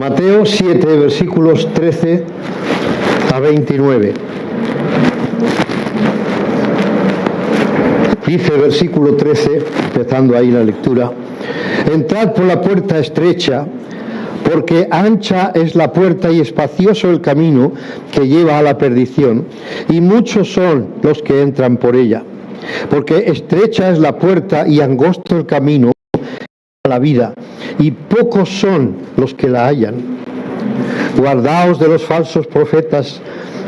Mateo 7, versículos 13 a 29. Dice el versículo 13, empezando ahí la lectura: entrad por la puerta estrecha, porque ancha es la puerta y espacioso el camino que lleva a la perdición, y muchos son los que entran por ella. Porque estrecha es la puerta y angosto el camino a la vida, y pocos son los que la hallan. Guardaos de los falsos profetas,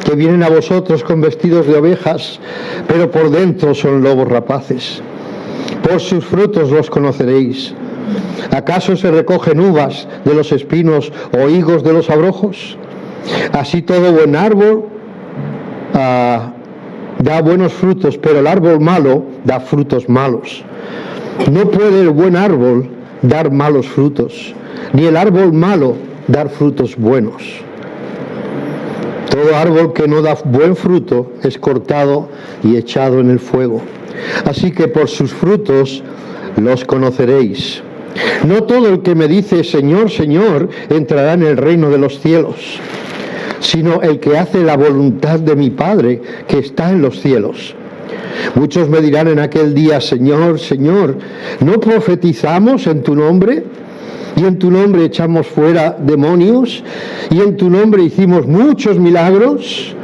que vienen a vosotros con vestidos de ovejas, pero por dentro son lobos rapaces. Por sus frutos los conoceréis. ¿Acaso se recogen uvas de los espinos o higos de los abrojos? Así todo buen árbol da buenos frutos, pero el árbol malo da frutos malos. No puede el buen árbol dar malos frutos, ni el árbol malo dar frutos buenos. Todo árbol que no da buen fruto es cortado y echado en el fuego. Así que por sus frutos los conoceréis. No todo el que me dice Señor, Señor, entrará en el reino de los cielos, sino el que hace la voluntad de mi Padre que está en los cielos. Muchos me dirán en aquel día: Señor, Señor, ¿no profetizamos en tu nombre? Y en tu nombre echamos fuera demonios, y en tu nombre hicimos muchos milagros.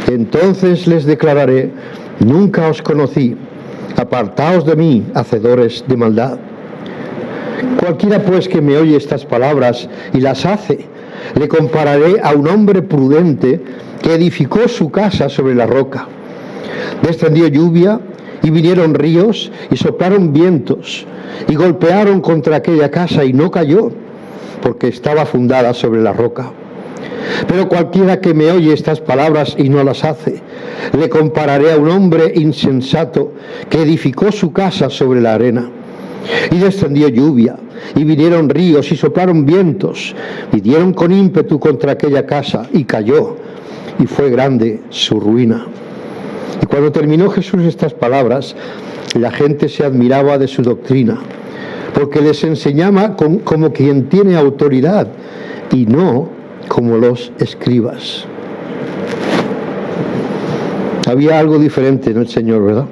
Entonces les declararé: nunca os conocí, apartaos de mí, hacedores de maldad. Cualquiera pues que me oye estas palabras y las hace, le compararé a un hombre prudente que edificó su casa sobre la roca. Descendió lluvia y vinieron ríos y soplaron vientos y golpearon contra aquella casa y no cayó, porque estaba fundada sobre la roca. Pero cualquiera que me oye estas palabras y no las hace, le compararé a un hombre insensato que edificó su casa sobre la arena. Y descendió lluvia, y vinieron ríos y soplaron vientos, y dieron con ímpetu contra aquella casa, y cayó, y fue grande su ruina. Y cuando terminó Jesús estas palabras, la gente se admiraba de su doctrina, porque les enseñaba como quien tiene autoridad, y no como los escribas. Había algo diferente en el Señor, ¿verdad?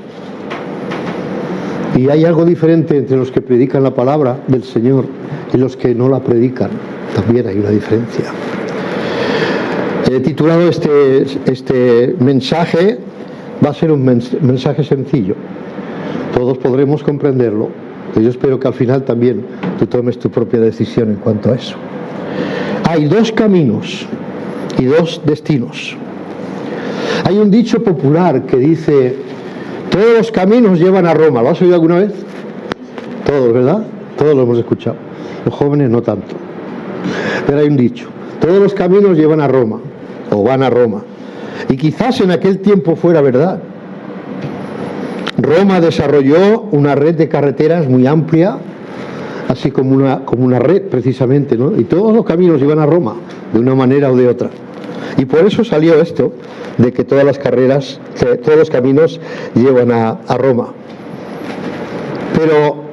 Y hay algo diferente entre los que predican la palabra del Señor y los que no la predican. También hay una diferencia. He titulado este mensaje, va a ser un mensaje sencillo. Todos podremos comprenderlo. Yo espero que al final también tú tomes tu propia decisión en cuanto a eso. Hay dos caminos y dos destinos. Hay un dicho popular que dice: todos los caminos llevan a Roma. ¿Lo has oído alguna vez? Todos, ¿verdad? Todos lo hemos escuchado. Los jóvenes no tanto. Pero hay un dicho: todos los caminos llevan a Roma, o van a Roma. Y quizás en aquel tiempo fuera verdad. Roma desarrolló una red de carreteras muy amplia, así como una red precisamente, ¿no? Y todos los caminos iban a Roma, de una manera o de otra. Y por eso salió esto de que todos los caminos llevan a Roma. Pero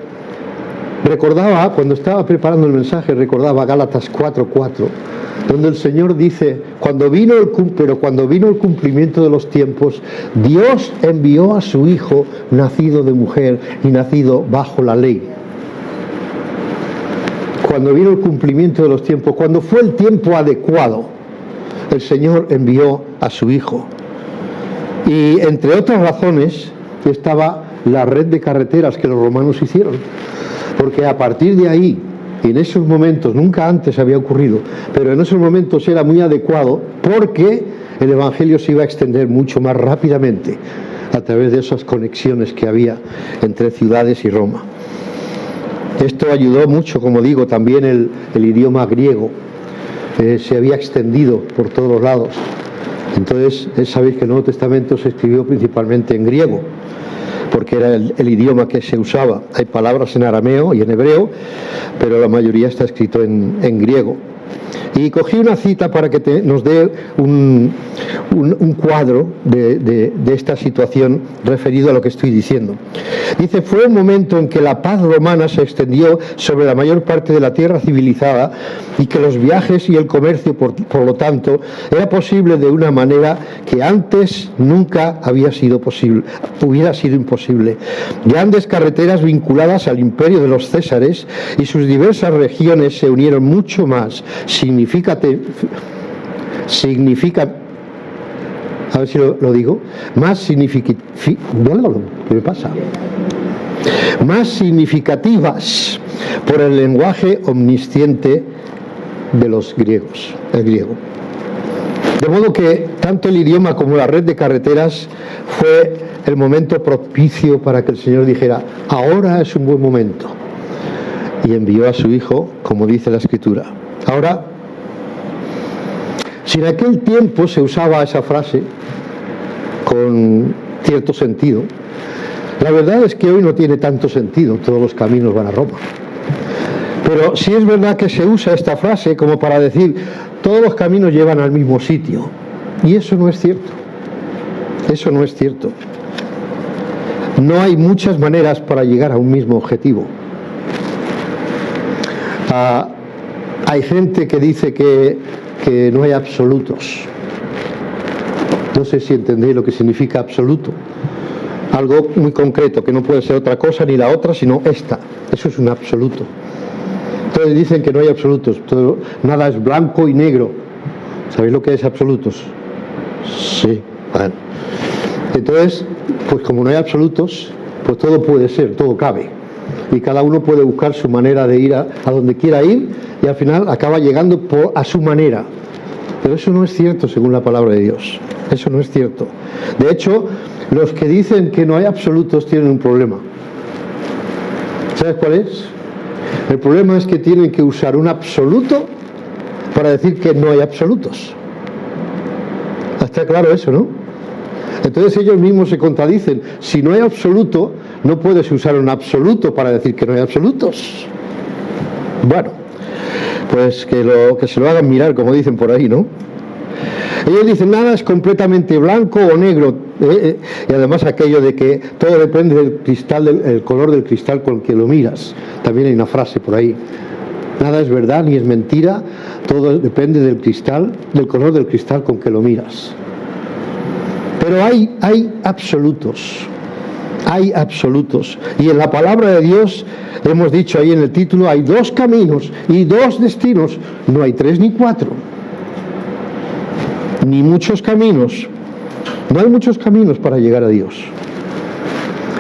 recordaba, cuando estaba preparando el mensaje, recordaba Gálatas 4:4, donde el Señor dice: cuando vino el cumplimiento de los tiempos, Dios envió a su Hijo, nacido de mujer y nacido bajo la ley. Cuando vino el cumplimiento de los tiempos, cuando fue el tiempo adecuado, el Señor envió a su Hijo. Y entre otras razones estaba la red de carreteras que los romanos hicieron, porque a partir de ahí, en esos momentos, nunca antes había ocurrido, pero en esos momentos era muy adecuado, porque el Evangelio se iba a extender mucho más rápidamente a través de esas conexiones que había entre ciudades y Roma. Esto ayudó mucho, como digo, también el idioma griego. Se había extendido por todos los lados. Entonces, sabéis que el Nuevo Testamento se escribió principalmente en griego, porque era el idioma que se usaba. Hay palabras en arameo y en hebreo, pero la mayoría está escrito en griego. Y cogí una cita para que nos dé un cuadro de esta situación referido a lo que estoy diciendo. Dice, fue un momento en que la paz romana se extendió sobre la mayor parte de la tierra civilizada y que los viajes y el comercio, por lo tanto, era posible de una manera que antes nunca hubiera sido imposible. Grandes carreteras vinculadas al imperio de los Césares y sus diversas regiones se unieron mucho más a ver si lo digo, más significativas por el lenguaje omnisciente de los griegos, el griego. De modo que tanto el idioma como la red de carreteras fue el momento propicio para que el Señor dijera, ahora es un buen momento. Y envió a su Hijo, como dice la Escritura. Ahora, si en aquel tiempo se usaba esa frase con cierto sentido, la verdad es que hoy no tiene tanto sentido, todos los caminos van a Roma. Pero sí es verdad que se usa esta frase como para decir, todos los caminos llevan al mismo sitio. Y eso no es cierto. Eso no es cierto. No hay muchas maneras para llegar a un mismo objetivo. Hay gente que dice que no hay absolutos. No sé si entendéis lo que significa absoluto. Algo muy concreto, que no puede ser otra cosa ni la otra, sino esta. Eso es un absoluto. Entonces dicen que no hay absolutos. Nada es blanco y negro. ¿Sabéis lo que es absolutos? Sí. Bueno. Entonces, pues como no hay absolutos, pues todo puede ser, todo cabe. Y cada uno puede buscar su manera de ir a donde quiera ir y al final acaba llegando a su manera. Pero eso no es cierto según la palabra de Dios. Eso no es cierto. De hecho, los que dicen que no hay absolutos tienen un problema. ¿Sabes cuál es? El problema es que tienen que usar un absoluto para decir que no hay absolutos. Está claro eso, ¿no? Entonces ellos mismos se contradicen. Si no hay absoluto, no puedes usar un absoluto para decir que no hay absolutos. Bueno, pues que se lo hagan mirar, como dicen por ahí, ¿no? Ellos dicen, nada es completamente blanco o negro. Y además aquello de que todo depende del cristal, el color del cristal con que lo miras. También hay una frase por ahí. Nada es verdad ni es mentira, todo depende del cristal, del color del cristal con que lo miras. Pero hay absolutos. Hay absolutos. Y en la palabra de Dios, hemos dicho ahí en el título, hay dos caminos y dos destinos. No hay tres ni cuatro. Ni muchos caminos. No hay muchos caminos para llegar a Dios.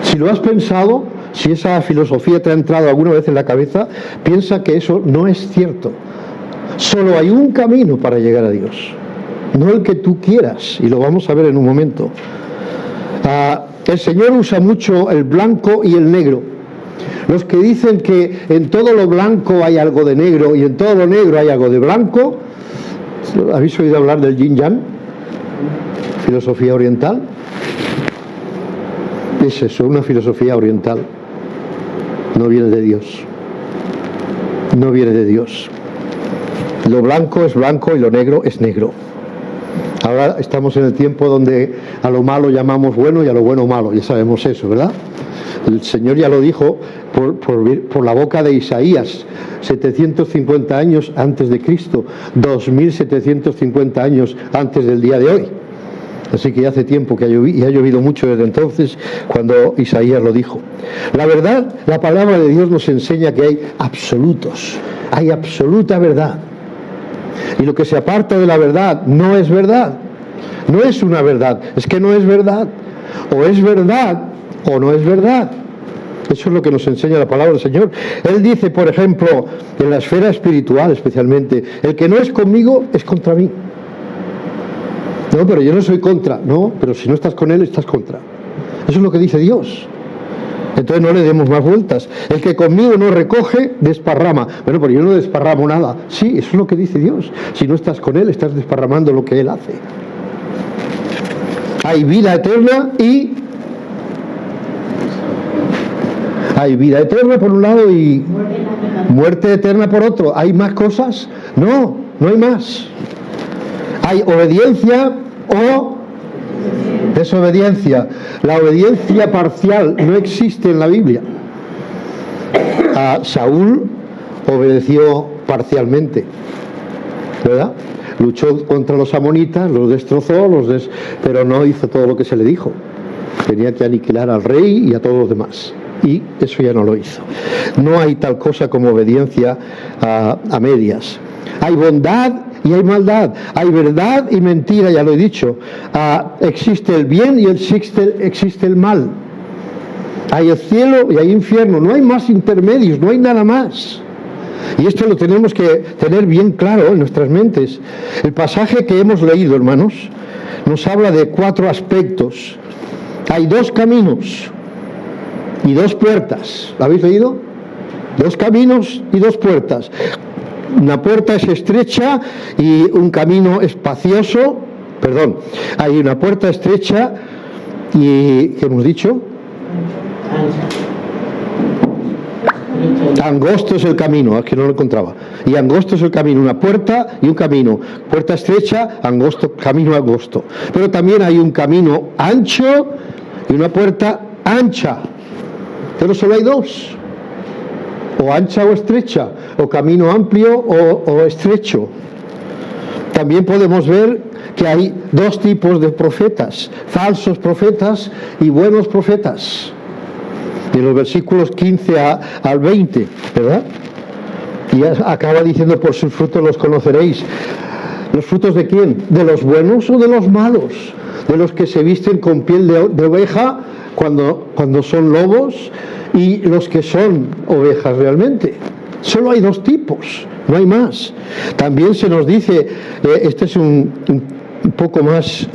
Si lo has pensado, si esa filosofía te ha entrado alguna vez en la cabeza, piensa que eso no es cierto. Solo hay un camino para llegar a Dios. No el que tú quieras, y lo vamos a ver en un momento. El Señor usa mucho el blanco y el negro. Los que dicen que en todo lo blanco hay algo de negro y en todo lo negro hay algo de blanco, ¿habéis oído hablar del yin yang? Filosofía oriental. Es eso, una filosofía oriental. No viene de Dios. No viene de Dios. Lo blanco es blanco y lo negro es negro. Ahora estamos en el tiempo donde a lo malo llamamos bueno y a lo bueno malo, ya sabemos eso, ¿verdad? El Señor ya lo dijo por la boca de Isaías, 750 años antes de Cristo, 2750 años antes del día de hoy. Así que ya hace tiempo que ha llovido mucho desde entonces, cuando Isaías lo dijo. La verdad, la palabra de Dios nos enseña que hay absolutos, hay absoluta verdad. Y lo que se aparta de la verdad no es verdad. No es una verdad, es que no es verdad. O es verdad o no es verdad. Eso es lo que nos enseña la palabra del Señor. Él dice, por ejemplo, en la esfera espiritual especialmente, el que no es conmigo es contra mí. No, pero yo no soy contra. No, pero si no estás con Él, estás contra. Eso es lo que dice Dios. Entonces no le demos más vueltas. El que conmigo no recoge, desparrama. Bueno, pero yo no desparramo nada. Sí, eso es lo que dice Dios. Si no estás con Él, estás desparramando lo que Él hace. Hay vida eterna y... hay vida eterna por un lado y muerte eterna por otro. ¿Hay más cosas? No hay más. Hay obediencia o desobediencia. La obediencia parcial no existe en la Biblia. A Saúl obedeció parcialmente, ¿verdad? Luchó contra los amonitas, los destrozó, pero no hizo todo lo que se le dijo. Tenía que aniquilar al rey y a todos los demás. Y eso ya no lo hizo. No hay tal cosa como obediencia a medias. Hay bondad y hay maldad. Hay verdad y mentira, ya lo he dicho. Existe el bien y existe el mal. Hay el cielo y hay infierno. No hay más intermedios, no hay nada más. Y esto lo tenemos que tener bien claro en nuestras mentes. El pasaje que hemos leído, hermanos, nos habla de 4 aspectos. Hay 2 caminos y 2 puertas. ¿Lo habéis leído? 2 caminos y 2 puertas. Una puerta es estrecha y un camino espacioso. Perdón, hay una puerta estrecha y, ¿qué hemos dicho? Angosto es el camino, es que no lo encontraba. Y angosto es el camino, una puerta y un camino. Puerta estrecha, angosto, camino angosto. Pero también hay un camino ancho y una puerta ancha. Pero solo hay 2. O ancha o estrecha, o camino amplio o estrecho. También podemos ver que hay 2 tipos de profetas, falsos profetas y buenos profetas. En los versículos 15 al 20, ¿verdad? Y acaba diciendo, por sus frutos los conoceréis. ¿Los frutos de quién? ¿De los buenos o de los malos? ¿De los que se visten con piel de oveja cuando son lobos y los que son ovejas realmente? Solo hay 2 tipos, no hay más. También se nos dice, este es un poco más...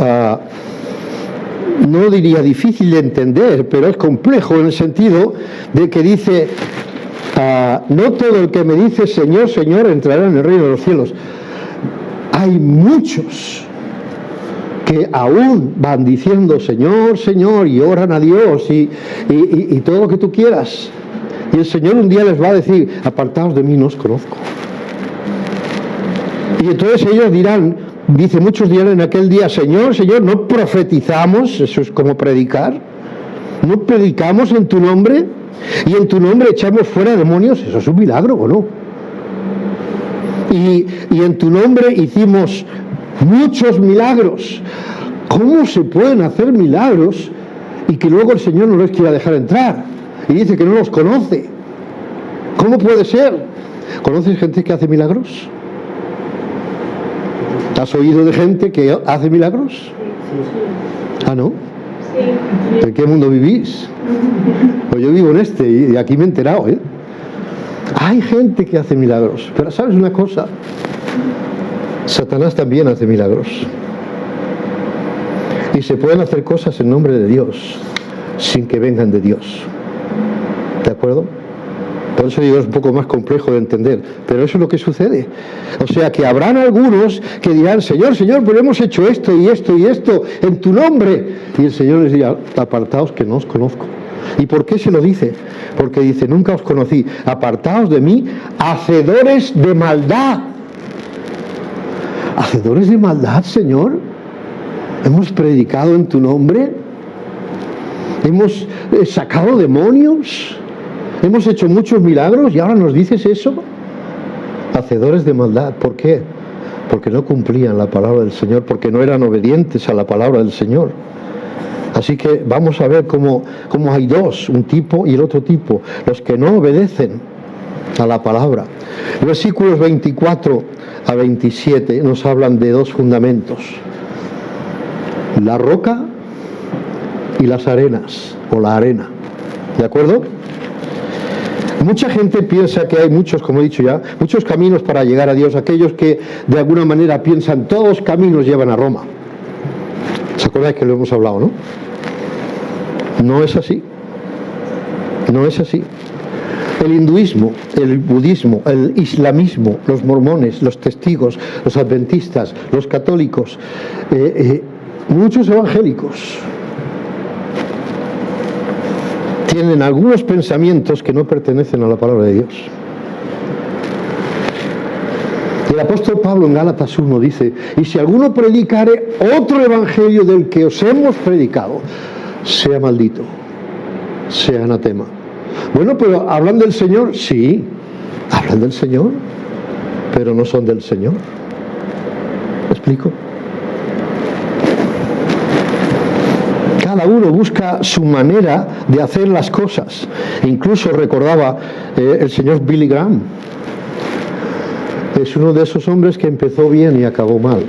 no diría difícil de entender, pero es complejo en el sentido de que dice, no todo el que me dice Señor, Señor entrará en el reino de los cielos. Hay muchos que aún van diciendo Señor, Señor, y oran a Dios y todo lo que tú quieras. Y el Señor un día les va a decir, apartaos de mí, no os conozco. Y entonces ellos dirán, dice, muchos dirán en aquel día, Señor, Señor, ¿no profetizamos? Eso es como predicar. ¿No predicamos en tu nombre? ¿Y en tu nombre echamos fuera demonios? Eso es un milagro, ¿o no? Y en tu nombre hicimos muchos milagros. ¿Cómo se pueden hacer milagros y que luego el Señor no les quiera dejar entrar? Y dice que no los conoce. ¿Cómo puede ser? ¿Conoces gente que hace milagros? ¿Has oído de gente que hace milagros? ¿Ah, no? ¿En qué mundo vivís? Pues yo vivo en este y aquí me he enterado, ¿eh? Hay gente que hace milagros, pero ¿sabes una cosa? Satanás también hace milagros. Y se pueden hacer cosas en nombre de Dios sin que vengan de Dios. ¿De acuerdo? Por eso digo, es un poco más complejo de entender, pero eso es lo que sucede. O sea que habrán algunos que dirán, Señor, Señor, pero hemos hecho esto y esto y esto en tu nombre. Y el Señor les dirá, apartaos que no os conozco. ¿Y por qué se lo dice? Porque dice, nunca os conocí, apartaos de mí, hacedores de maldad. ¿Hacedores de maldad, Señor? ¿Hemos predicado en tu nombre? ¿Hemos sacado demonios? ¿Hemos hecho muchos milagros y ahora nos dices eso? Hacedores de maldad. ¿Por qué? Porque no cumplían la palabra del Señor, porque no eran obedientes a la palabra del Señor. Así que vamos a ver cómo hay 2, un tipo y el otro tipo, los que no obedecen a la palabra. Versículos 24 a 27 nos hablan de 2 fundamentos: la roca y las arenas, o la arena. ¿De acuerdo? Mucha gente piensa que hay muchos, como he dicho ya, muchos caminos para llegar a Dios. Aquellos que de alguna manera piensan todos caminos llevan a Roma. ¿Se acuerdan que lo hemos hablado, no? No es así. No es así. El hinduismo, el budismo, el islamismo, los mormones, los testigos, los adventistas, los católicos, muchos evangélicos tienen algunos pensamientos que no pertenecen a la palabra de Dios. Y el apóstol Pablo en Gálatas 1 dice: y si alguno predicare otro evangelio del que os hemos predicado, sea maldito, sea anatema. Bueno, pero ¿hablan del Señor? Sí, hablan del Señor, pero no son del Señor. ¿Me explico? Cada uno busca su manera de hacer las cosas. Incluso recordaba el señor Billy Graham. Es uno de esos hombres que empezó bien y acabó mal.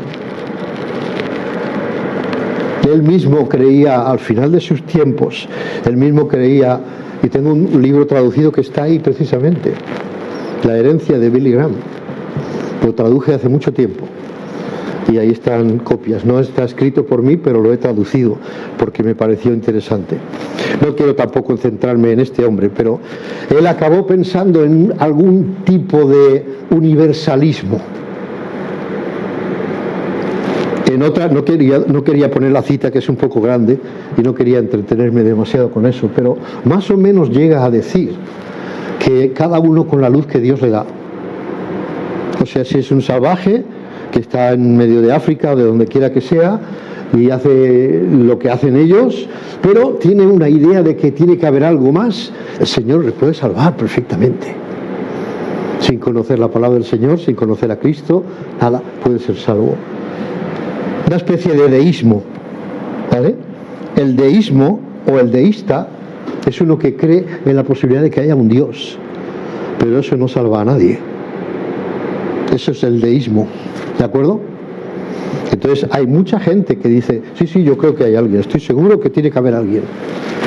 Él mismo creía, al final de sus tiempos, él mismo creía, y tengo un libro traducido que está ahí precisamente, La herencia de Billy Graham. Lo traduje hace mucho tiempo. Y ahí están copias. No está escrito por mí, pero lo he traducido porque me pareció interesante. No quiero tampoco centrarme en este hombre, pero él acabó pensando en algún tipo de universalismo. En otra, no quería poner la cita, que es un poco grande, y no quería entretenerme demasiado con eso, pero más o menos llega a decir que cada uno con la luz que Dios le da. O sea, si es un salvaje que está en medio de África o de donde quiera que sea y hace lo que hacen ellos, pero tiene una idea de que tiene que haber algo más, el Señor le puede salvar perfectamente. Sin conocer la palabra del Señor, sin conocer a Cristo, nada, puede ser salvo. Una especie de deísmo, ¿vale? El deísmo o el deísta es uno que cree en la posibilidad de que haya un Dios, pero eso no salva a nadie. Eso es el deísmo, ¿de acuerdo? Entonces hay mucha gente que dice: sí, yo creo que hay alguien, estoy seguro que tiene que haber alguien.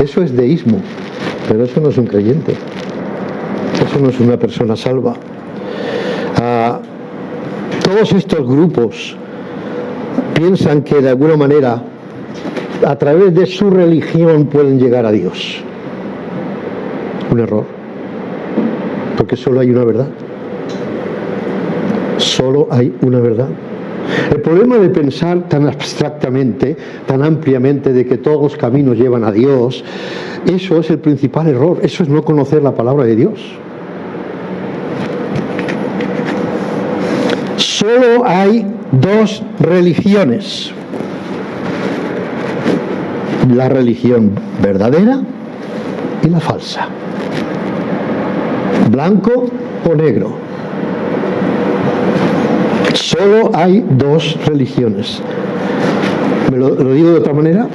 Eso es deísmo, pero eso no es un creyente, eso no es una persona salva. Todos estos grupos piensan que de alguna manera a través de su religión pueden llegar a Dios. Un error, porque solo hay una verdad. Solo hay una verdad. El problema de pensar tan abstractamente, tan ampliamente, de que todos los caminos llevan a Dios, eso es el principal error. Eso es no conocer la palabra de Dios. Solo hay dos religiones: la religión verdadera y la falsa, blanco o negro. Solo hay dos religiones. ¿Me lo digo de otra manera?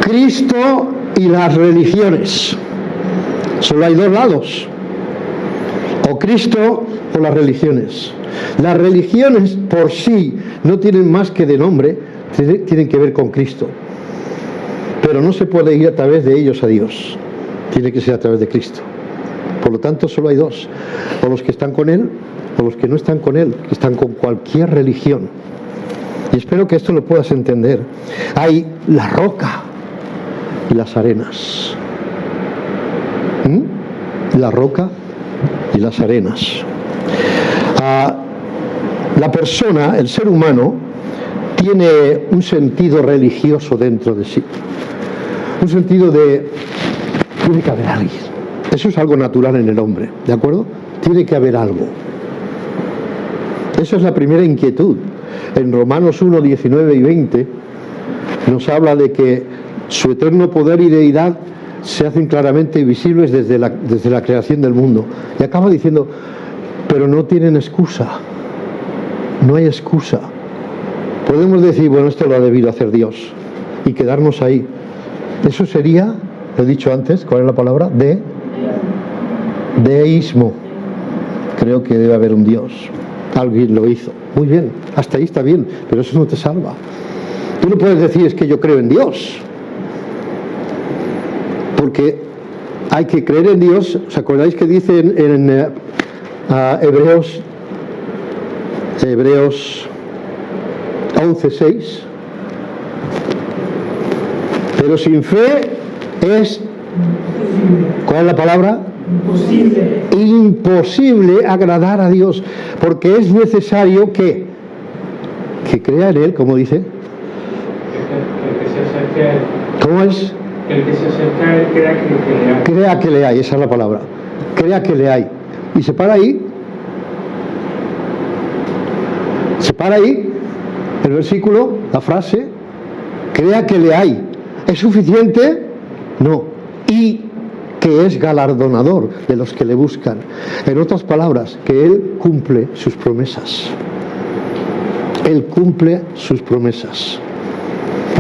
Cristo y las religiones. Solo hay dos lados: o Cristo o las religiones. Las religiones por sí no tienen más que de nombre, tienen que ver con Cristo. Pero no se puede ir a través de ellos a Dios. Tiene que ser a través de Cristo. Por lo tanto, solo hay dos: o los que están con Él, o los que no están con Él, que están con cualquier religión. Y espero que esto lo puedas entender. Hay la roca y las arenas. La roca y las arenas. La persona, el ser humano, tiene un sentido religioso dentro de sí. Un sentido de: tiene que haber alguien. Eso es algo natural en el hombre, ¿de acuerdo? Tiene que haber algo. Esa es la primera inquietud. En Romanos 1, 19 y 20 nos habla de que su eterno poder y deidad se hacen claramente visibles desde la creación del mundo. Y acaba diciendo: pero no tienen excusa. No hay excusa. Podemos decir: bueno, esto lo ha debido hacer Dios, y quedarnos ahí. Eso sería, lo he dicho antes, ¿cuál es la palabra? Deísmo. Creo que debe haber un Dios. Alguien lo hizo. Muy bien, hasta ahí está bien, pero eso no te salva. Tú no puedes decir: es que yo creo en Dios. Porque hay que creer en Dios. ¿Os acordáis que dice en Hebreos 11:6? Pero sin fe es... ¿cuál es la palabra? Imposible agradar a Dios, porque es necesario que crea en Él, como dice. ¿Cómo es? El que se acerca a Él crea que le hay. Crea que le hay, esa es la palabra. Crea que le hay. Y se para ahí. para ahí el versículo, la frase, crea que le hay. ¿Es suficiente? No. Y que es galardonador de los que le buscan. En otras palabras, que Él cumple sus promesas. Él cumple sus promesas.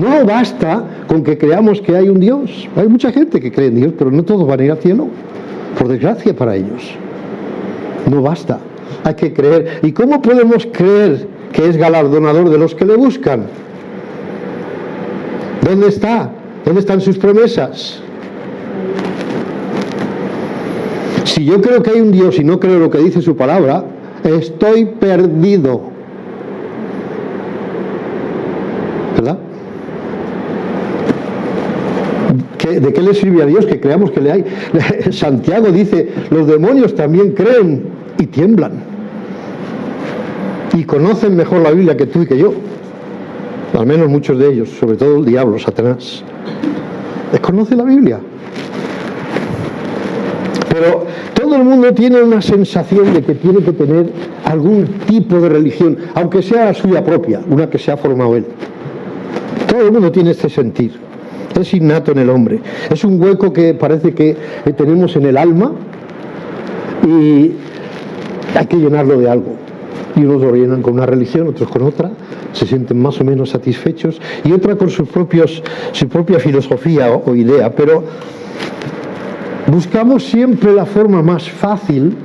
No basta con que creamos que hay un Dios. Hay mucha gente que cree en Dios, pero no todos van a ir al cielo. Por desgracia para ellos. No basta. Hay que creer. ¿Y cómo podemos creer que es galardonador de los que le buscan? ¿Dónde está? ¿Dónde están sus promesas? Si yo creo que hay un Dios y no creo lo que dice su palabra, estoy perdido. ¿Verdad? ¿De qué le sirve a Dios que creamos que le hay? Santiago dice, los demonios también creen y tiemblan. Y conocen mejor la Biblia que tú y que yo. Al menos muchos de ellos, sobre todo el diablo, Satanás. Desconoce la Biblia. Pero todo el mundo tiene una sensación de que tiene que tener algún tipo de religión, aunque sea la suya propia, una que se ha formado él. Todo el mundo tiene este sentir. Es innato en el hombre. Es un hueco que parece que tenemos en el alma y hay que llenarlo de algo. Y unos lo llenan con una religión, otros con otra, se sienten más o menos satisfechos, y otra con su propia filosofía o idea, pero buscamos siempre la forma más fácil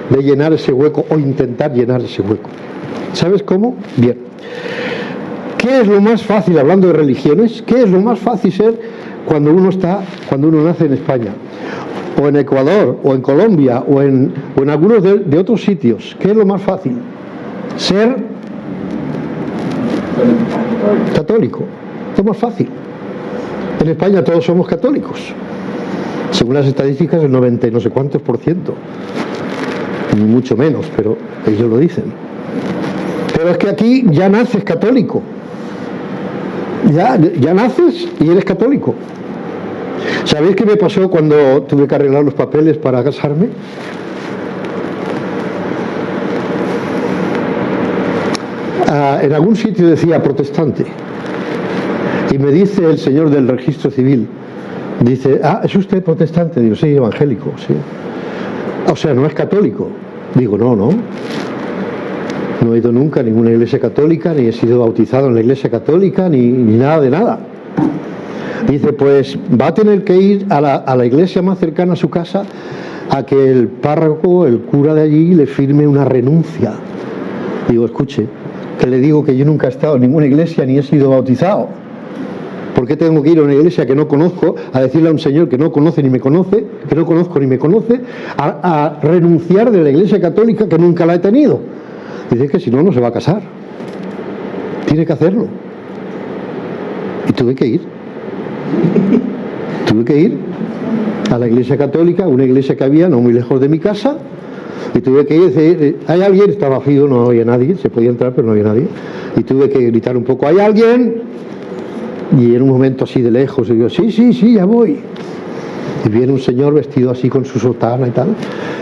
de llenar ese hueco o intentar llenar ese hueco. ¿Sabes cómo? Bien. ¿Qué es lo más fácil, hablando de religiones? ¿Qué es lo más fácil ser cuando uno nace en España? O en Ecuador, o en Colombia, o en algunos de otros sitios. ¿Qué es lo más fácil? Ser católico. Es más fácil. En España todos somos católicos. Según las estadísticas, el 90 y no sé cuántos %. Ni mucho menos, pero ellos lo dicen. Pero es que aquí ya naces católico. Ya naces y eres católico. ¿Sabéis qué me pasó cuando tuve que arreglar los papeles para casarme? En algún sitio decía protestante. Y me dice el señor del registro civil, dice, ¿es usted protestante? Digo, sí, evangélico, sí. O sea, ¿no es católico? Digo, no. No he ido nunca a ninguna iglesia católica, ni he sido bautizado en la iglesia católica, ni nada de nada. Dice, pues va a tener que ir a la iglesia más cercana a su casa a que el párroco, el cura de allí, le firme una renuncia. Digo, escuche, que le digo que yo nunca he estado en ninguna iglesia ni he sido bautizado. ¿Por qué tengo que ir a una iglesia que no conozco a decirle a un señor que no conoce ni me conoce, que no conozco ni me conoce, a renunciar de la iglesia católica que nunca la he tenido? Dice que si no, no se va a casar. Tiene que hacerlo. Y tuve que ir. Tuve que ir a la iglesia católica, una iglesia que había no muy lejos de mi casa, y tuve que ir y decir, ¿hay alguien? Estaba vacío, no había nadie, se podía entrar pero no había nadie, y tuve que gritar un poco, ¿hay alguien? Y en un momento así de lejos, y digo, sí, ya voy. Y viene un señor vestido así con su sotana y tal,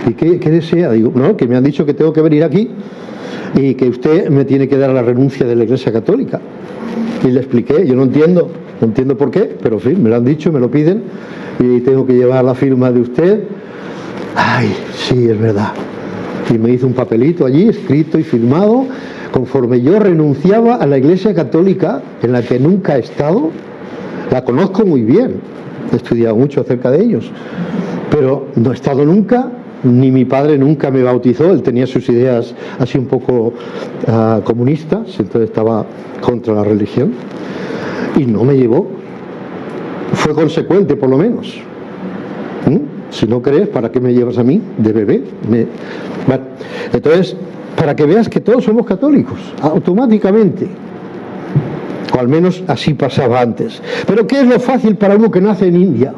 ¿y qué desea? Digo, no, que me han dicho que tengo que venir aquí y que usted me tiene que dar la renuncia de la iglesia católica. Y le expliqué, yo no entiendo por qué, pero en fin, me lo han dicho, me lo piden, y tengo que llevar la firma de usted. Ay, sí, es verdad. Y me hizo un papelito allí, escrito y firmado, conforme yo renunciaba a la iglesia católica, en la que nunca he estado. La conozco muy bien, he estudiado mucho acerca de ellos, pero no he estado nunca, ni mi padre nunca me bautizó, él tenía sus ideas así un poco comunistas, entonces estaba contra la religión, y no me llevó. Fue consecuente, por lo menos. Si no crees, ¿para qué me llevas a mí de bebé? Bueno, entonces, para que veas que todos somos católicos, automáticamente. O al menos así pasaba antes. Pero ¿qué es lo fácil para uno que nace en India?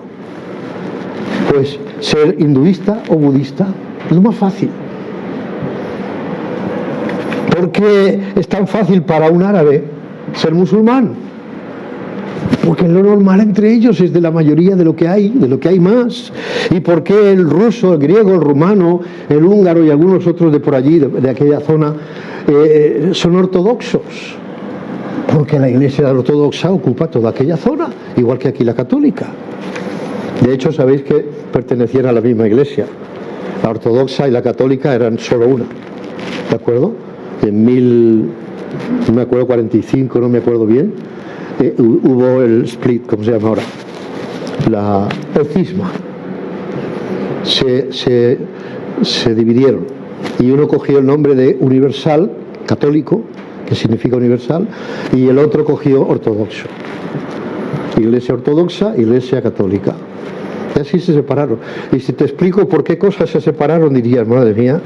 Pues ser hinduista o budista, es lo más fácil. ¿Por qué es tan fácil para un árabe ser musulmán? Porque lo normal entre ellos es de la mayoría de lo que hay más. ¿Y por qué el ruso, el griego, el rumano, el húngaro y algunos otros de por allí, de aquella zona, son ortodoxos, porque la Iglesia ortodoxa ocupa toda aquella zona, igual que aquí la católica. De hecho, sabéis que pertenecían a la misma Iglesia. La ortodoxa y la católica eran solo una, ¿de acuerdo? En no me acuerdo, 45, no me acuerdo bien, hubo el split, ¿cómo se llama ahora? El cisma. Se dividieron y uno cogió el nombre de universal, católico, que significa universal, y el otro cogió ortodoxo. Iglesia ortodoxa, Iglesia católica. Y así se separaron. Y si te explico por qué cosas se separaron, dirías, madre mía,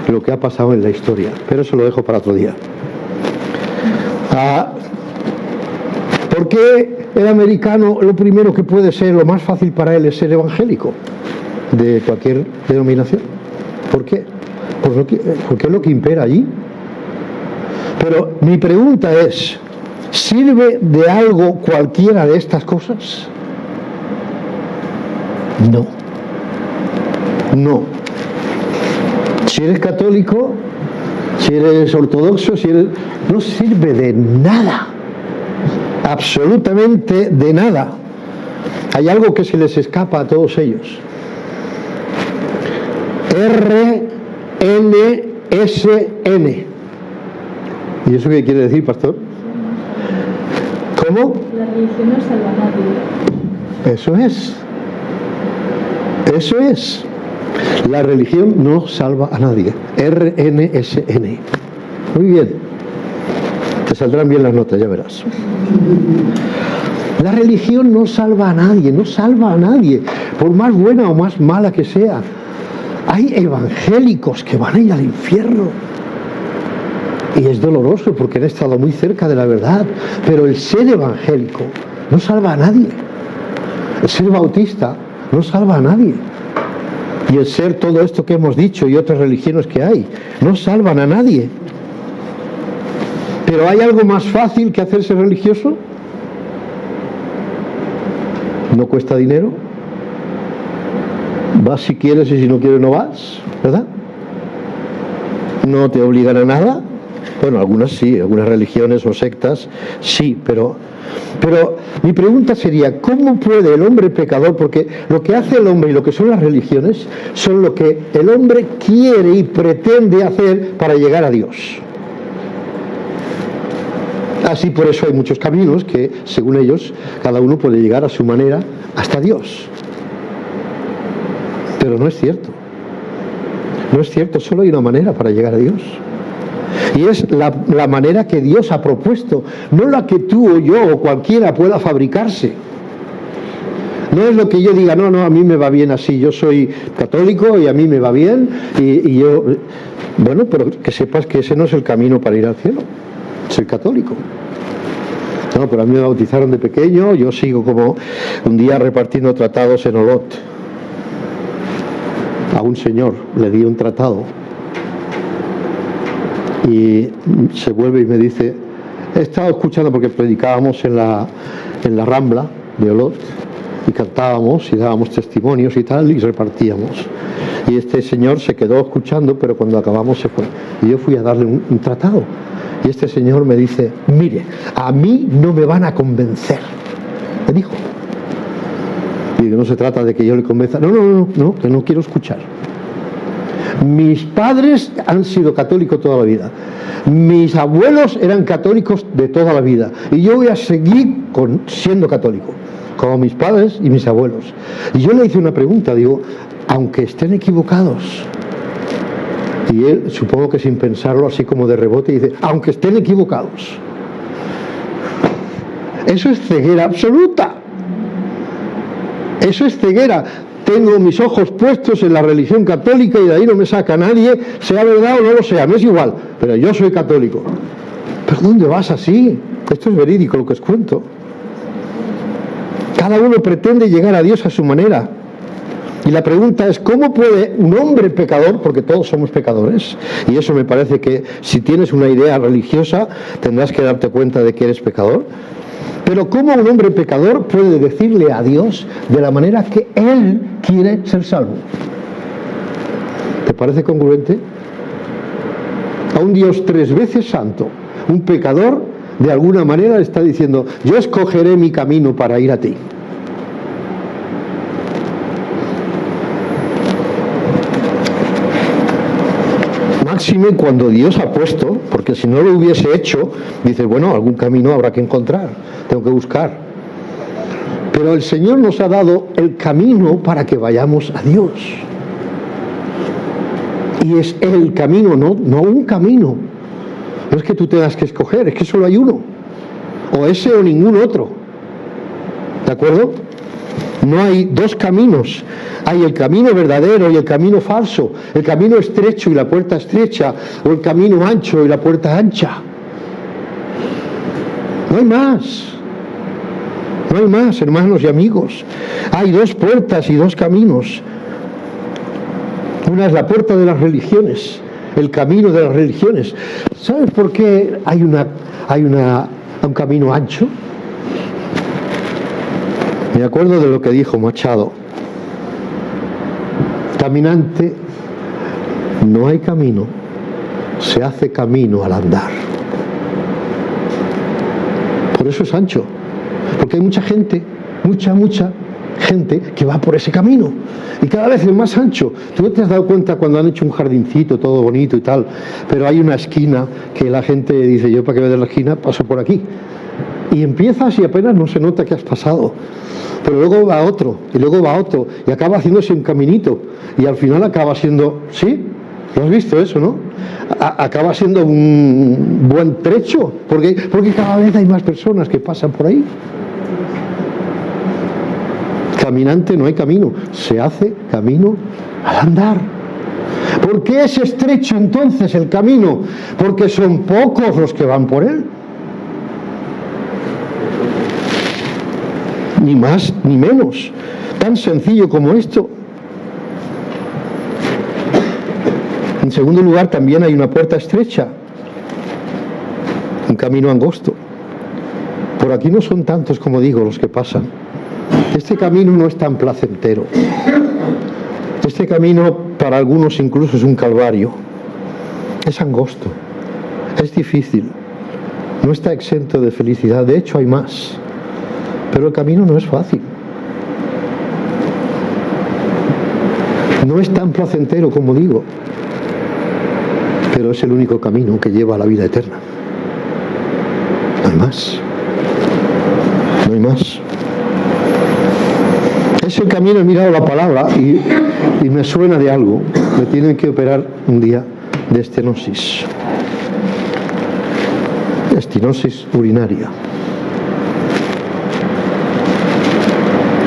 lo que ha pasado en la historia. Pero eso lo dejo para otro día. ¿Por qué el americano lo primero que puede ser, lo más fácil para él es ser evangélico? De cualquier denominación. ¿Por qué? Porque es lo que impera allí. Pero mi pregunta es, ¿sirve de algo cualquiera de estas cosas? No. No. Si eres católico, si eres ortodoxo, no sirve de nada. Absolutamente de nada. Hay algo que se les escapa a todos ellos. RNSN. ¿Y eso qué quiere decir, pastor? ¿Cómo? La religión no salva a nadie. Eso es. Eso es. La religión no salva a nadie. RNSN. Muy bien. Te saldrán bien las notas, ya verás. La religión no salva a nadie, no salva a nadie, por más buena o más mala que sea. Hay evangélicos que van a ir al infierno. Y es doloroso porque han estado muy cerca de la verdad. Pero el ser evangélico no salva a nadie. El ser bautista no salva a nadie. Y el ser todo esto que hemos dicho y otras religiones que hay, no salvan a nadie. Pero ¿hay algo más fácil que hacerse religioso? No cuesta dinero. Vas si quieres y si no quieres no vas, ¿verdad? No te obligan a nada. Bueno, algunas sí, algunas religiones o sectas sí, pero mi pregunta sería, ¿cómo puede el hombre pecador? Porque lo que hace el hombre y lo que son las religiones son lo que el hombre quiere y pretende hacer para llegar a Dios. Así por eso hay muchos caminos que, según ellos, cada uno puede llegar a su manera hasta Dios. Pero no es cierto. No es cierto, solo hay una manera para llegar a Dios. Y es la manera que Dios ha propuesto, no la que tú o yo o cualquiera pueda fabricarse. No es lo que yo diga, no, a mí me va bien así, yo soy católico y a mí me va bien y yo... Bueno, pero que sepas que ese no es el camino para ir al cielo, ser católico. No, pero a mí me bautizaron de pequeño, yo sigo como un día repartiendo tratados en Olot. A un señor le di un tratado y se vuelve y me dice, he estado escuchando porque predicábamos en la Rambla de Olot y cantábamos y dábamos testimonios y tal y repartíamos. Y este señor se quedó escuchando, pero cuando acabamos se fue. Y yo fui a darle un tratado. Y este señor me dice, mire, a mí no me van a convencer. Me dijo. Y no se trata de que yo le convenza. No, que no quiero escuchar. Mis padres han sido católicos toda la vida. Mis abuelos eran católicos de toda la vida. Y yo voy a seguir siendo católico, como mis padres y mis abuelos. Y yo le hice una pregunta, digo, aunque estén equivocados. Y él, supongo que sin pensarlo, así como de rebote, dice, aunque estén equivocados. Eso es ceguera absoluta. Eso es ceguera. Tengo mis ojos puestos en la religión católica y de ahí no me saca nadie, sea verdad o no lo sea, me es igual, pero yo soy católico. ¿Pero dónde vas así? Esto es verídico lo que os cuento. Cada uno pretende llegar a Dios a su manera. Y la pregunta es, ¿cómo puede un hombre pecador, porque todos somos pecadores, y eso me parece que si tienes una idea religiosa tendrás que darte cuenta de que eres pecador, pero ¿cómo un hombre pecador puede decirle a Dios de la manera que él quiere ser salvo? ¿Te parece congruente? a un Dios 3 veces santo, un pecador, de alguna manera le está diciendo: yo escogeré mi camino para ir a ti. Máxime cuando Dios ha puesto, porque si no lo hubiese hecho, dice, bueno, algún camino habrá que encontrar, tengo que buscar. Pero el Señor nos ha dado el camino para que vayamos a Dios. Y es el camino, no un camino. No es que tú tengas que escoger, es que solo hay uno. O ese o ningún otro. ¿De acuerdo? No hay dos caminos. Hay el camino verdadero y el camino falso. El camino estrecho y la puerta estrecha. O el camino ancho y la puerta ancha. No hay más. No hay más, hermanos y amigos. Hay dos puertas y dos caminos. Una es la puerta de las religiones, el camino de las religiones. ¿Sabes por qué hay un camino ancho? Me acuerdo de lo que dijo Machado: caminante, no hay camino, se hace camino al andar. Por eso es ancho, porque hay mucha gente, mucha gente que va por ese camino y cada vez es más ancho. Tú no te has dado cuenta cuando han hecho un jardincito todo bonito y tal, pero hay una esquina que la gente dice: yo para que vea la esquina paso por aquí, y empiezas y apenas no se nota que has pasado, pero luego va otro y luego va otro y acaba haciéndose un caminito y al final acaba siendo, ¿sí? ¿Lo has visto eso, no? Acaba siendo un buen trecho porque cada vez hay más personas que pasan por ahí. Caminante, no hay camino, se hace camino al andar. ¿Por qué es estrecho entonces el camino? Porque son pocos los que van por él. Ni más ni menos. Tan sencillo como esto. En segundo lugar, también hay una puerta estrecha, un camino angosto. Por aquí no son tantos, como digo, los que pasan. Este camino no es tan placentero. Este camino para algunos incluso es un calvario. Es angosto, es difícil, no está exento de felicidad. De hecho hay más, pero el camino no es fácil. No es tan placentero como digo, pero es el único camino que lleva a la vida eterna. No hay más. No hay más. Es el camino, he mirado la palabra y me suena de algo. Me tienen que operar un día de estenosis. Estenosis urinaria.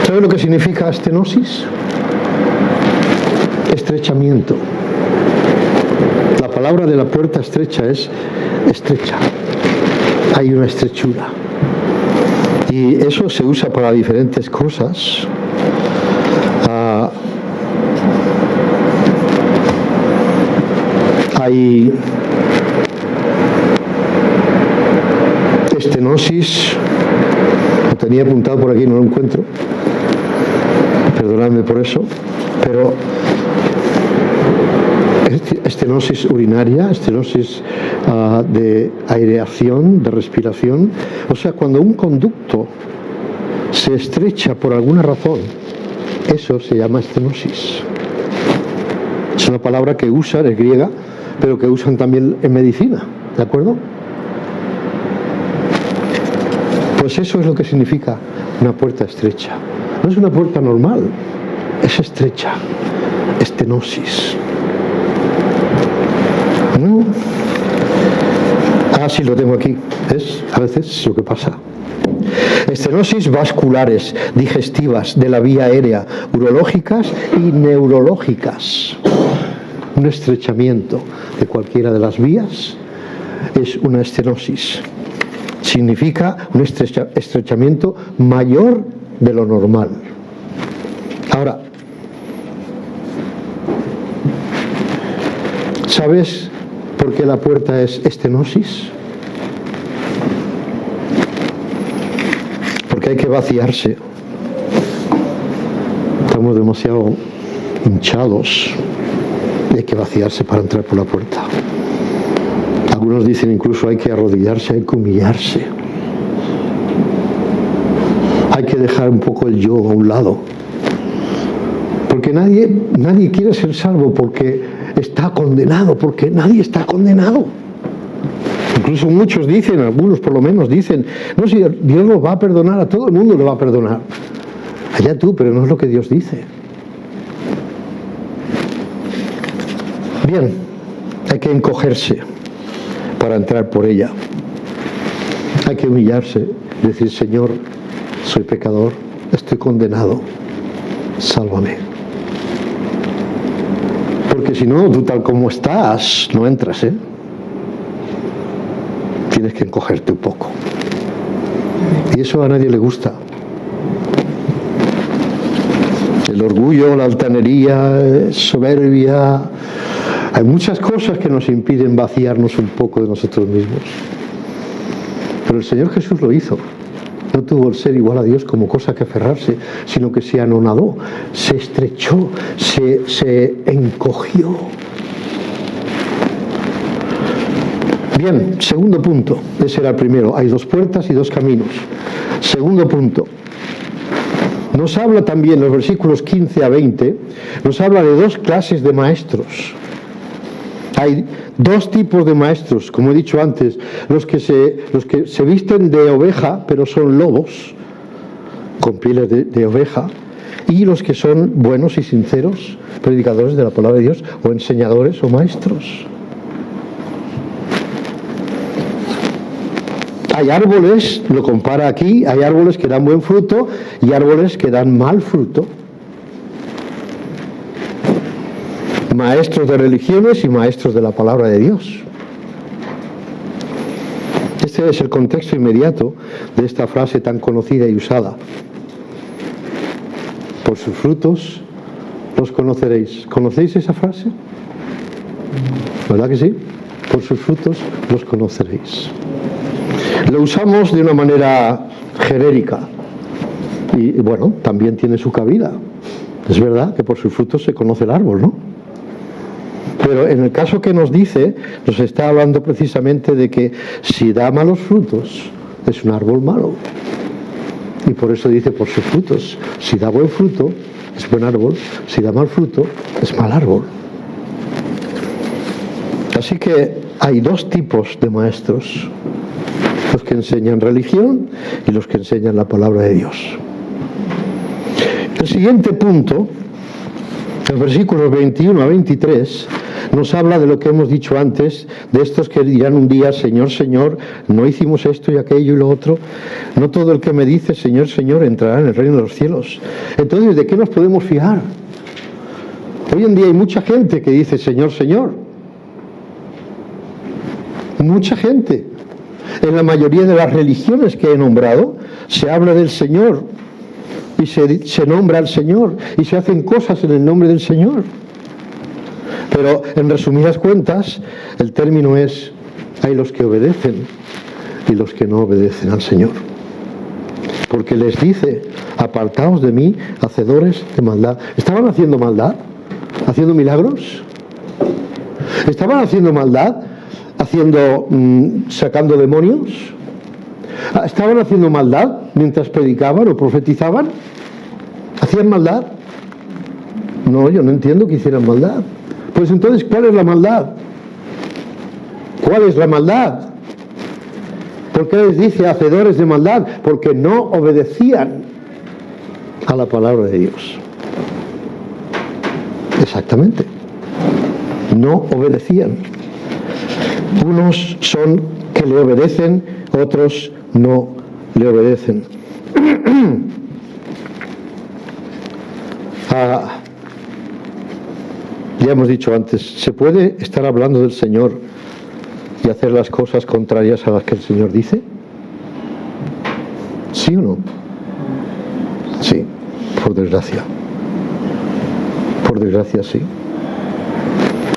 ¿Sabe lo que significa estenosis? Estrechamiento. La palabra de la puerta estrecha es estrecha. Hay una estrechura. Y eso se usa para diferentes cosas. Hay estenosis, lo tenía apuntado por aquí, no lo encuentro, perdonadme por eso, pero estenosis urinaria, estenosis de aireación, de respiración. O sea, cuando un conducto se estrecha por alguna razón, eso se llama estenosis. Es una palabra que usan, es griega, pero que usan también en medicina, ¿de acuerdo? Pues eso es lo que significa una puerta estrecha. No es una puerta normal, es estrecha, estenosis. ¿No? Ah, sí, lo tengo aquí. ¿Ves? A veces es lo que pasa. Estenosis vasculares, digestivas, de la vía aérea, urológicas y neurológicas. Un estrechamiento de cualquiera de las vías es una estenosis. Significa un estrechamiento mayor de lo normal. Ahora, ¿sabes por qué la puerta es estenosis? Porque hay que vaciarse. Estamos demasiado hinchados y hay que vaciarse para entrar por la puerta. Algunos dicen incluso hay que arrodillarse, hay que humillarse. Hay que dejar un poco el yo a un lado. Porque nadie quiere ser salvo porque está condenado, porque nadie está condenado. Incluso muchos dicen, algunos por lo menos dicen, no, si Dios nos va a perdonar, a todo el mundo le va a perdonar. Allá tú, pero no es lo que Dios dice. Bien, hay que encogerse para entrar por ella. Hay que humillarse, decir, Señor, soy pecador, estoy condenado, sálvame. Porque si no, tú tal como estás, no entras, ¿eh? Tienes que encogerte un poco. Y eso a nadie le gusta. El orgullo, la altanería, soberbia. Hay muchas cosas que nos impiden vaciarnos un poco de nosotros mismos. Pero el Señor Jesús lo hizo. No tuvo el ser igual a Dios como cosa que aferrarse, sino que se anonadó, se estrechó, se encogió. Bien, segundo punto. Ese era el primero. Hay dos puertas y dos caminos. Segundo punto. Nos habla también, los versículos 15 a 20, nos habla de dos clases de maestros. Hay dos tipos de maestros, como he dicho antes, los que se visten de oveja, pero son lobos, con pieles de oveja, y los que son buenos y sinceros, predicadores de la palabra de Dios, o enseñadores o maestros. Hay árboles, lo compara aquí, hay árboles que dan buen fruto y árboles que dan mal fruto. Maestros de religiones y maestros de la palabra de Dios. Este es el contexto inmediato de esta frase tan conocida y usada. Por sus frutos los conoceréis. ¿Conocéis esa frase? ¿Verdad que sí? Por sus frutos los conoceréis. Lo usamos de una manera genérica y bueno, también tiene su cabida. Es verdad que por sus frutos se conoce el árbol, ¿no? Pero en el caso que nos dice, nos está hablando precisamente de que si da malos frutos, es un árbol malo. Y por eso dice por sus frutos. Si da buen fruto, es buen árbol. Si da mal fruto, es mal árbol. Así que hay dos tipos de maestros. Los que enseñan religión y los que enseñan la palabra de Dios. El siguiente punto, el versículos 21 a 23, nos habla de lo que hemos dicho antes, de estos que dirán un día, Señor, Señor, no hicimos esto y aquello y lo otro. No todo el que me dice, Señor, Señor, entrará en el reino de los cielos. Entonces, ¿de qué nos podemos fiar? Hoy en día hay mucha gente que dice, Señor, Señor. Mucha gente. En la mayoría de las religiones que he nombrado, se habla del Señor y se nombra al Señor y se hacen cosas en el nombre del Señor. Pero en resumidas cuentas, el término es, hay los que obedecen y los que no obedecen al Señor. Porque les dice, apartaos de mí, hacedores de maldad. ¿Estaban haciendo maldad? ¿Haciendo milagros? ¿Estaban haciendo maldad? Sacando demonios. ¿Estaban haciendo maldad mientras predicaban o profetizaban? ¿Hacían maldad? No, yo no entiendo que hicieran maldad. Pues entonces, ¿cuál es la maldad? ¿Cuál es la maldad? ¿Por qué les dice hacedores de maldad? Porque no obedecían a la palabra de Dios. Exactamente. No obedecían. Unos son que le obedecen, otros no le obedecen. Ya hemos dicho antes, ¿se puede estar hablando del Señor y hacer las cosas contrarias a las que el Señor dice? ¿Sí o no? Sí, por desgracia. Por desgracia, sí.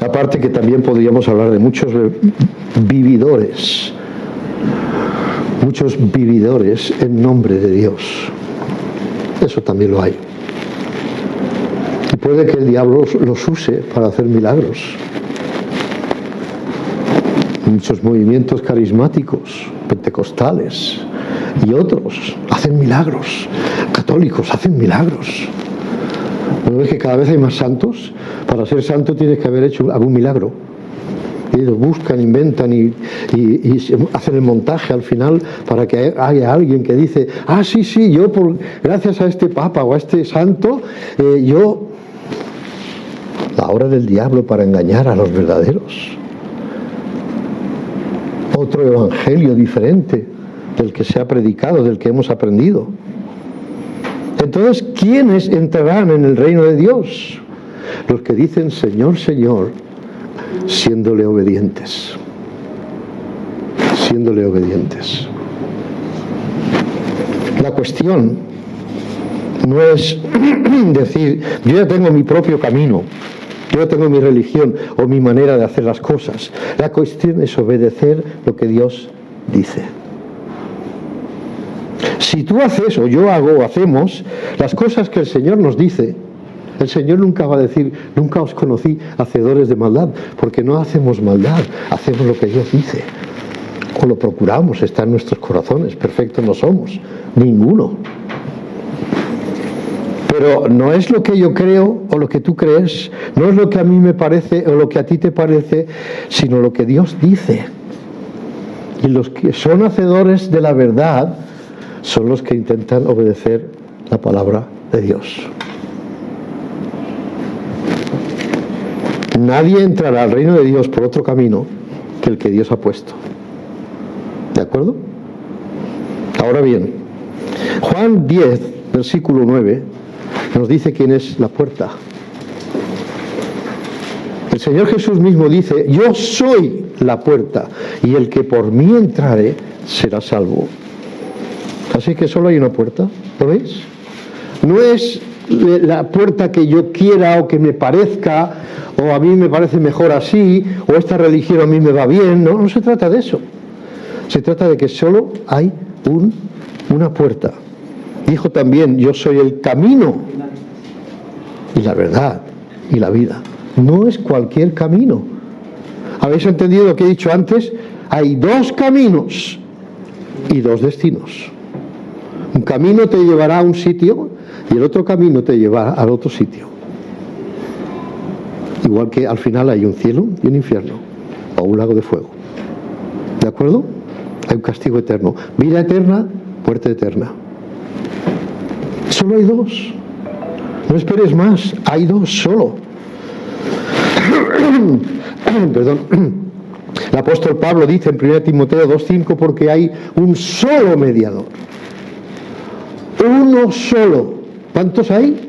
Aparte que también podríamos hablar de muchos vividores en nombre de Dios. Eso también lo hay. Y puede que el diablo los use para hacer milagros. muchos movimientos carismáticos, pentecostales y otros hacen milagros, católicos hacen milagros. ¿No ves que cada vez hay más santos? Para ser santo tienes que haber hecho algún milagro. Y ellos buscan, inventan y hacen el montaje al final para que haya alguien que dice, sí, yo gracias a este papa o a este santo, la obra del diablo para engañar a los verdaderos. Otro evangelio diferente del que se ha predicado, del que hemos aprendido. Entonces, ¿quiénes entrarán en el reino de Dios? Los que dicen Señor, Señor, siéndole obedientes. Siéndole obedientes. La cuestión no es decir, yo ya tengo mi propio camino, yo ya tengo mi religión o mi manera de hacer las cosas. La cuestión es obedecer lo que Dios dice. Si tú haces, o yo hago, o hacemos las cosas que el Señor nos dice, el Señor nunca va a decir, nunca os conocí hacedores de maldad, porque no hacemos maldad, hacemos lo que Dios dice. O lo procuramos, está en nuestros corazones, perfectos no somos, ninguno. Pero no es lo que yo creo o lo que tú crees, no es lo que a mí me parece o lo que a ti te parece, sino lo que Dios dice. Y los que son hacedores de la verdad son los que intentan obedecer la palabra de Dios. Nadie entrará al reino de Dios por otro camino que el que Dios ha puesto. ¿De acuerdo? Ahora bien, Juan 10, versículo 9, nos dice quién es la puerta. El Señor Jesús mismo dice, yo soy la puerta, y el que por mí entrare será salvo. Así que solo hay una puerta, ¿lo veis? No es la puerta que yo quiera o que me parezca, o a mí me parece mejor así, o esta religión a mí me va bien. No se trata de eso. Se trata de que solo hay una puerta. Dijo también, yo soy el camino y la verdad y la vida. No es cualquier camino. ¿Habéis entendido lo que he dicho antes? Hay dos caminos y dos destinos. Un camino te llevará a un sitio y el otro camino te llevará al otro sitio. Igual que al final hay un cielo y un infierno, o un lago de fuego. ¿De acuerdo? Hay un castigo eterno. Vida eterna, muerte eterna. Solo hay dos. No esperes más. Hay dos solo. Perdón. El apóstol Pablo dice en 1 Timoteo 2:5, porque hay un solo mediador. Uno solo. ¿Cuántos hay?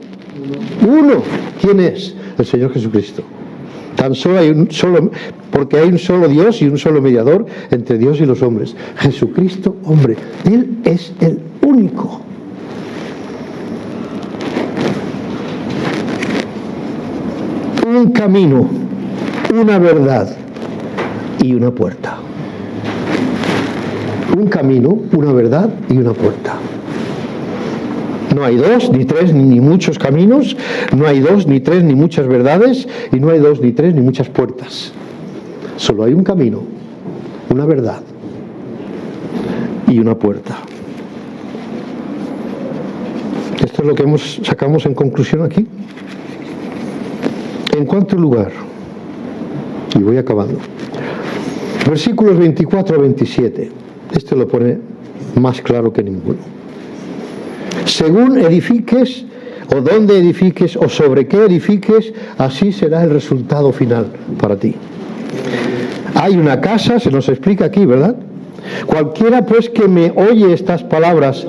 Uno. ¿Quién es? El Señor Jesucristo. Tan solo hay un solo, porque hay un solo Dios y un solo mediador entre Dios y los hombres. Jesucristo, hombre. Él es el único. Un camino, una verdad y una puerta. Un camino, una verdad y una puerta. No hay dos, ni tres, ni muchos caminos, no hay dos, ni tres, ni muchas verdades, y no hay dos, ni tres, ni muchas puertas. Solo hay un camino, una verdad y una puerta. Esto es lo que sacamos en conclusión aquí. En cuarto lugar, y voy acabando, versículos 24 a 27, este lo pone más claro que ninguno. Según edifiques, o donde edifiques, o sobre qué edifiques, así será el resultado final para ti. Hay una casa, se nos explica aquí, ¿verdad? Cualquiera pues que me oye estas palabras,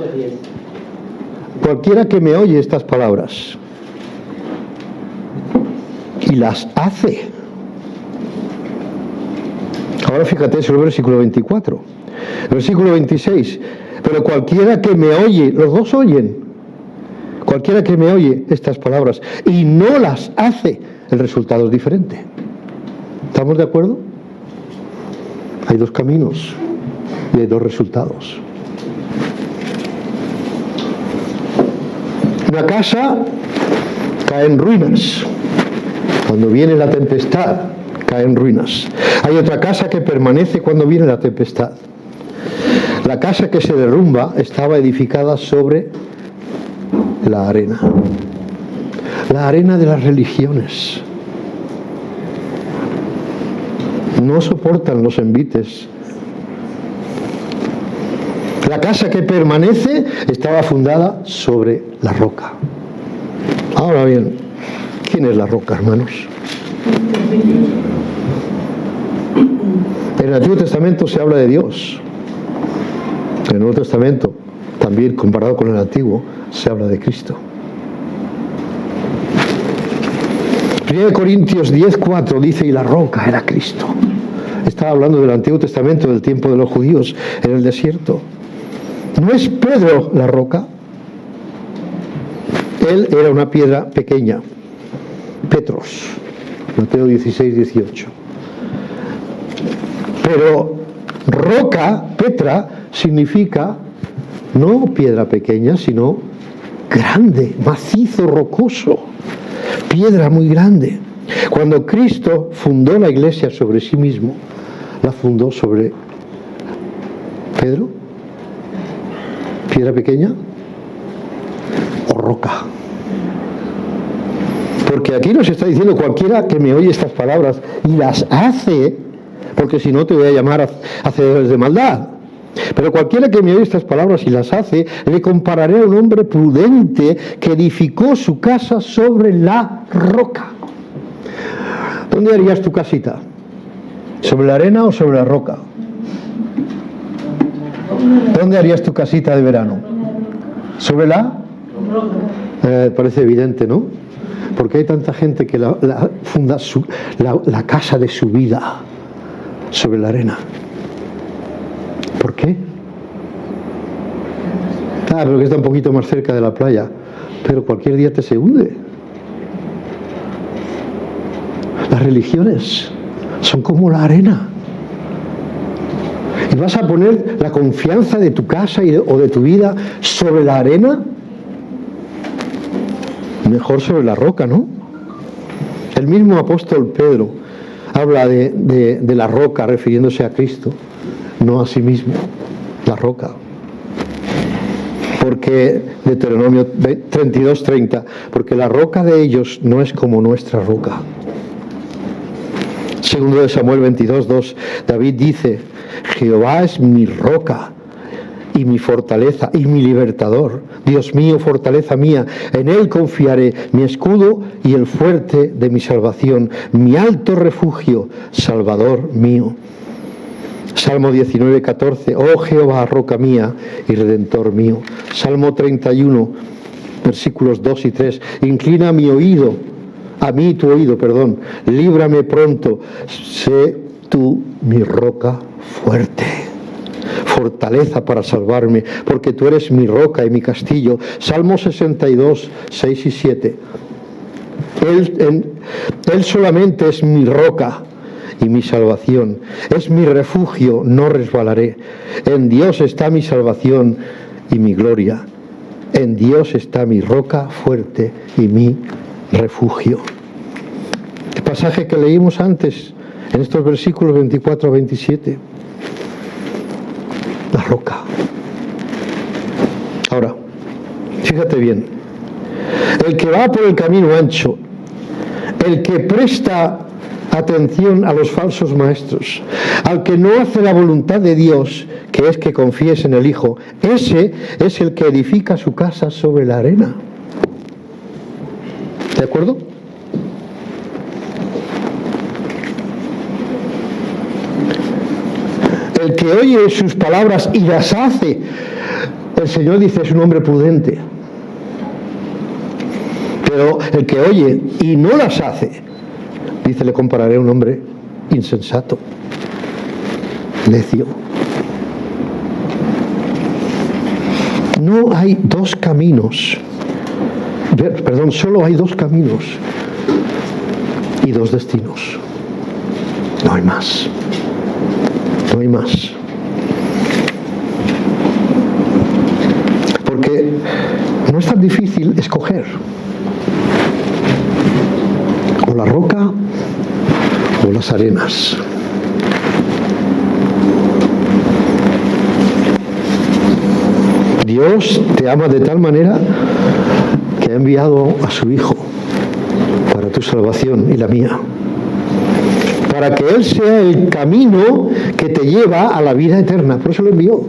y las hace. Ahora fíjate, es el versículo 24. Versículo 26. Pero cualquiera que me oye, los dos oyen, cualquiera que me oye estas palabras y no las hace, el resultado es diferente. ¿Estamos de acuerdo? Hay dos caminos y hay dos resultados. Una casa cae en ruinas. Cuando viene la tempestad, cae en ruinas. Hay otra casa que permanece cuando viene la tempestad. La casa que se derrumba estaba edificada sobre la arena de las religiones. No soportan los envites. La casa que permanece estaba fundada sobre la roca. Ahora bien, ¿quién es la roca, hermanos? En el Antiguo Testamento se habla de Dios. En el Nuevo Testamento, también comparado con el Antiguo, se habla de Cristo. 1 Corintios 10:4 dice, y la roca era Cristo. Estaba hablando del Antiguo Testamento, del tiempo de los judíos en el desierto. ¿No es Pedro la roca? Él era una piedra pequeña. Petros, Mateo 16:18. Pero roca, Petra, significa no piedra pequeña, sino grande, macizo, rocoso. Piedra muy grande. Cuando Cristo fundó la iglesia sobre sí mismo, la fundó sobre Pedro, piedra pequeña o roca. Porque aquí nos está diciendo cualquiera que me oye estas palabras y las hace, porque si no te voy a llamar hacedores de maldad. Pero cualquiera que me oye estas palabras y las hace, le compararé a un hombre prudente que edificó su casa sobre la roca. ¿Dónde harías tu casita? ¿Sobre la arena o sobre la roca? ¿Dónde harías tu casita de verano? ¿Sobre la roca? Parece evidente, ¿no? Porque hay tanta gente que funda la casa de su vida sobre la arena. ¿Por qué? Pero que está un poquito más cerca de la playa. Pero cualquier día se hunde. Las religiones son como la arena. ¿Y vas a poner la confianza de tu casa o de tu vida sobre la arena? Mejor sobre la roca, ¿no? El mismo apóstol Pedro habla de la roca refiriéndose a Cristo, no a sí mismo, la roca. Porque Deuteronomio 32:30, porque la roca de ellos no es como nuestra roca. Segundo de Samuel 22:2, David dice, Jehová es mi roca y mi fortaleza y mi libertador. Dios mío, fortaleza mía, en Él confiaré, mi escudo y el fuerte de mi salvación, mi alto refugio, Salvador mío. Salmo 19:14, oh Jehová, roca mía y redentor mío. Salmo 31, versículos 2 y 3, inclina mi oído, a mí tu oído, perdón, líbrame pronto, sé tú mi roca fuerte, fortaleza para salvarme, porque tú eres mi roca y mi castillo. Salmo 62, 6 y 7. Él solamente es mi roca y mi salvación, es mi refugio, no resbalaré. En Dios está mi salvación y mi gloria. En Dios está mi roca fuerte y mi refugio. El pasaje que leímos antes, en estos versículos 24 a 27. La roca. Ahora, fíjate bien. El que va por el camino ancho, el que presta atención a los falsos maestros, al que no hace la voluntad de Dios, que es que confíes en el Hijo, ese es el que edifica su casa sobre la arena. ¿De acuerdo? El que oye sus palabras y las hace, el Señor dice es un hombre prudente. Pero el que oye y no las hace, dice, le compararé a un hombre insensato, necio. No hay dos caminos. Perdón, solo hay dos caminos y dos destinos. No hay más. No hay más. Porque no es tan difícil escoger. O la roca o las arenas. Dios te ama de tal manera que ha enviado a su Hijo para tu salvación y la mía, para que Él sea el camino que te lleva a la vida eterna. Por eso lo envió.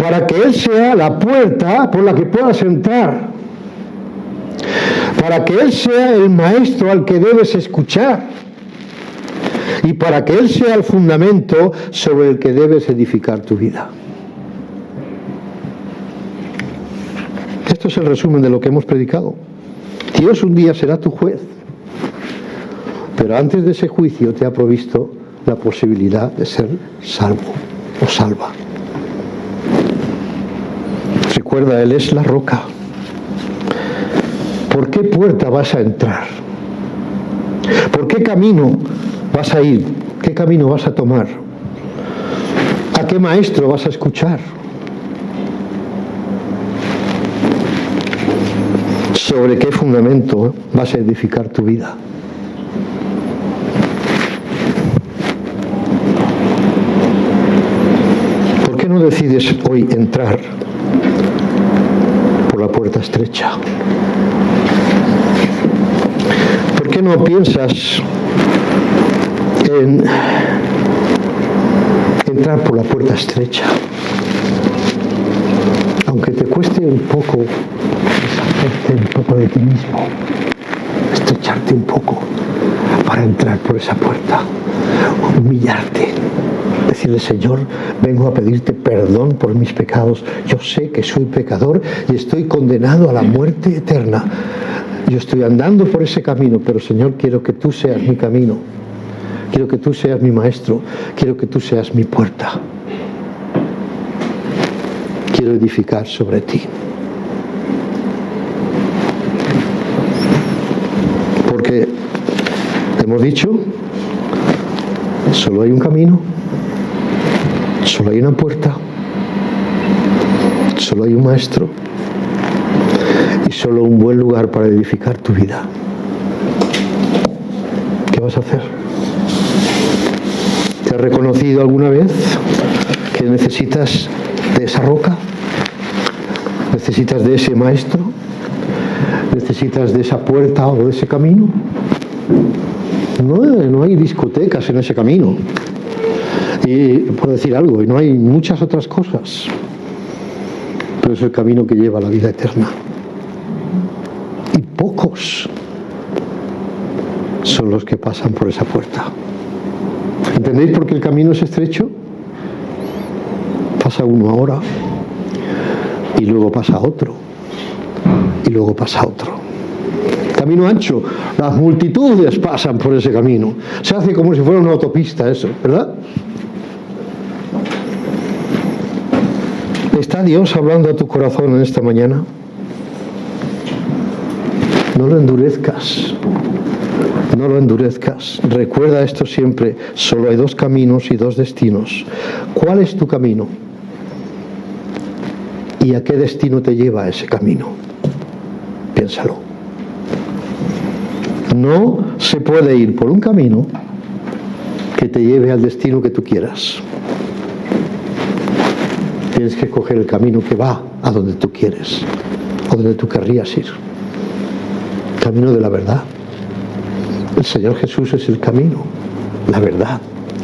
Para que Él sea la puerta por la que puedas entrar. Para que Él sea el maestro al que debes escuchar. Y para que Él sea el fundamento sobre el que debes edificar tu vida. Esto es el resumen de lo que hemos predicado. Dios un día será tu juez. Pero antes de ese juicio te ha provisto la posibilidad de ser salvo o salva. Recuerda, Él es la roca. ¿Por qué puerta vas a entrar? ¿Por qué camino vas a ir? ¿Qué camino vas a tomar? ¿A qué maestro vas a escuchar? ¿Sobre qué fundamento vas a edificar tu vida? ¿Por qué no decides hoy entrar por la puerta estrecha? ¿Por qué no piensas en entrar por la puerta estrecha? Aunque te cueste un poco deshacerte un poco de ti mismo, estrecharte un poco para entrar por esa puerta, humillarte, decirle: Señor, vengo a pedirte perdón por mis pecados. Yo sé que soy pecador y estoy condenado a la muerte eterna. Yo estoy andando por ese camino, pero Señor, quiero que tú seas mi camino. Quiero que tú seas mi maestro. Quiero que tú seas mi puerta. Quiero edificar sobre ti. Porque hemos dicho, solo hay un camino, solo hay una puerta, solo hay un maestro y solo un buen lugar para edificar tu vida. ¿Qué vas a hacer? ¿Te has reconocido alguna vez que necesitas de esa roca? ¿Necesitas de ese maestro? ¿Necesitas de esa puerta o de ese camino? No hay discotecas en ese camino. Y por decir algo, y no hay muchas otras cosas. Pero es el camino que lleva a la vida eterna. Y pocos son los que pasan por esa puerta. ¿Entendéis por qué el camino es estrecho? Pasa uno ahora, y luego pasa otro, y luego pasa otro. Camino ancho, las multitudes pasan por ese camino. Se hace como si fuera una autopista eso, ¿verdad? ¿Está Dios hablando a tu corazón en esta mañana? No lo endurezcas. No lo endurezcas. Recuerda esto siempre. Solo hay dos caminos y dos destinos. ¿Cuál es tu camino? ¿Y a qué destino te lleva ese camino? Piénsalo. No se puede ir por un camino que te lleve al destino que tú quieras. Tienes que coger el camino que va a donde tú quieres, o donde tú querrías ir. El camino de la verdad. El Señor Jesús es el camino, la verdad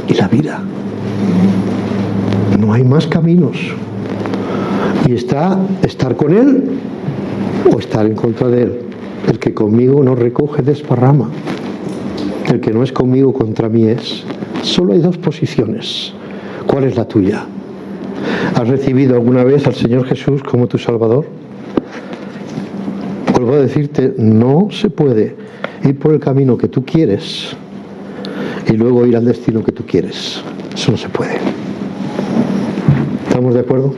y la vida. No hay más caminos. Y está estar con Él o estar en contra de Él. El que conmigo no recoge desparrama. El que no es conmigo contra mí es. Solo hay dos posiciones. ¿Cuál es la tuya? ¿Has recibido alguna vez al Señor Jesús como tu Salvador? Vuelvo a decirte, no se puede ir por el camino que tú quieres y luego ir al destino que tú quieres. Eso no se puede. ¿Estamos de acuerdo?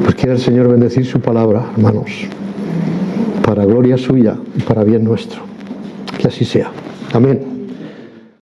Pues quiera el Señor bendecir su palabra, hermanos, para gloria suya y para bien nuestro. Que así sea. Amén.